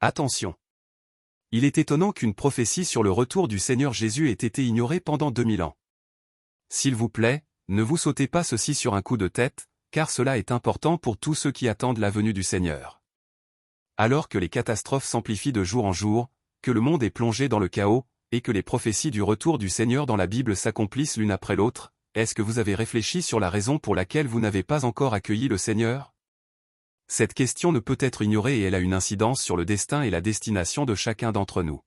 Attention! Il est étonnant qu'une prophétie sur le retour du Seigneur Jésus ait été ignorée pendant 2000 ans. S'il vous plaît, ne vous sautez pas ceci sur un coup de tête, car cela est important pour tous ceux qui attendent la venue du Seigneur. Alors que les catastrophes s'amplifient de jour en jour, que le monde est plongé dans le chaos, et que les prophéties du retour du Seigneur dans la Bible s'accomplissent l'une après l'autre, est-ce que vous avez réfléchi sur la raison pour laquelle vous n'avez pas encore accueilli le Seigneur? Cette question ne peut être ignorée et elle a une incidence sur le destin et la destination de chacun d'entre nous.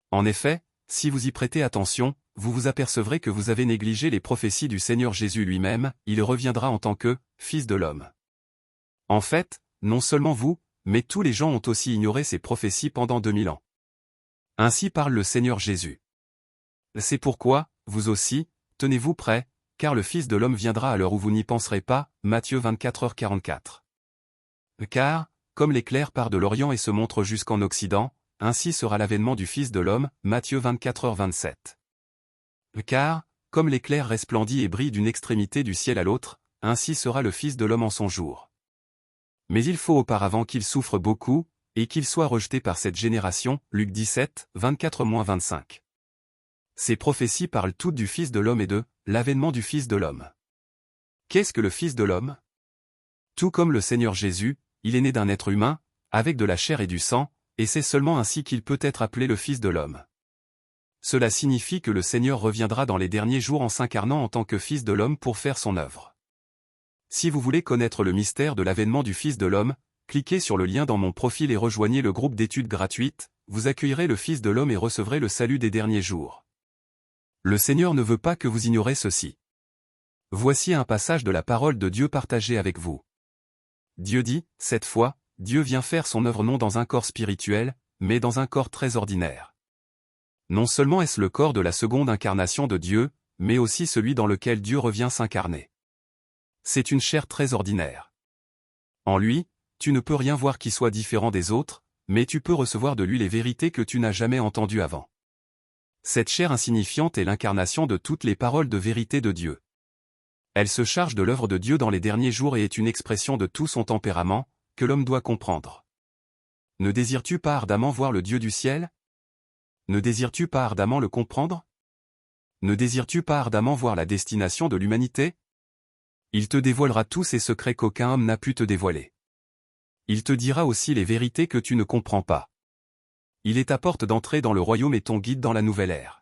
En effet, si vous y prêtez attention, vous vous apercevrez que vous avez négligé les prophéties du Seigneur Jésus lui-même, il reviendra en tant que « Fils de l'homme ». En fait, non seulement vous, mais tous les gens ont aussi ignoré ces prophéties pendant 2000 ans. Ainsi parle le Seigneur Jésus. C'est pourquoi, vous aussi, tenez-vous prêts, car le Fils de l'homme viendra à l'heure où vous n'y penserez pas, Matthieu 24h44. Car, comme l'éclair part de l'Orient et se montre jusqu'en Occident, ainsi sera l'avènement du Fils de l'homme, Matthieu 24h27. Car, comme l'éclair resplendit et brille d'une extrémité du ciel à l'autre, ainsi sera le Fils de l'homme en son jour. Mais il faut auparavant qu'il souffre beaucoup, et qu'il soit rejeté par cette génération, Luc 17, 24-25. Ces prophéties parlent toutes du Fils de l'homme et de l'avènement du Fils de l'homme. Qu'est-ce que le Fils de l'homme? Tout comme le Seigneur Jésus, il est né d'un être humain, avec de la chair et du sang, et c'est seulement ainsi qu'il peut être appelé le Fils de l'homme. Cela signifie que le Seigneur reviendra dans les derniers jours en s'incarnant en tant que Fils de l'homme pour faire son œuvre. Si vous voulez connaître le mystère de l'avènement du Fils de l'homme, cliquez sur le lien dans mon profil et rejoignez le groupe d'études gratuites, vous accueillerez le Fils de l'homme et recevrez le salut des derniers jours. Le Seigneur ne veut pas que vous ignorez ceci. Voici un passage de la parole de Dieu partagé avec vous. Dieu dit, cette fois, Dieu vient faire son œuvre non dans un corps spirituel, mais dans un corps très ordinaire. Non seulement est-ce le corps de la seconde incarnation de Dieu, mais aussi celui dans lequel Dieu revient s'incarner. C'est une chair très ordinaire. En lui, tu ne peux rien voir qui soit différent des autres, mais tu peux recevoir de lui les vérités que tu n'as jamais entendues avant. Cette chair insignifiante est l'incarnation de toutes les paroles de vérité de Dieu. Elle se charge de l'œuvre de Dieu dans les derniers jours et est une expression de tout son tempérament, que l'homme doit comprendre. Ne désires-tu pas ardemment voir le Dieu du ciel? Ne désires-tu pas ardemment le comprendre? Ne désires-tu pas ardemment voir la destination de l'humanité? Il te dévoilera tous ces secrets qu'aucun homme n'a pu te dévoiler. Il te dira aussi les vérités que tu ne comprends pas. Il est ta porte d'entrée dans le royaume et ton guide dans la nouvelle ère.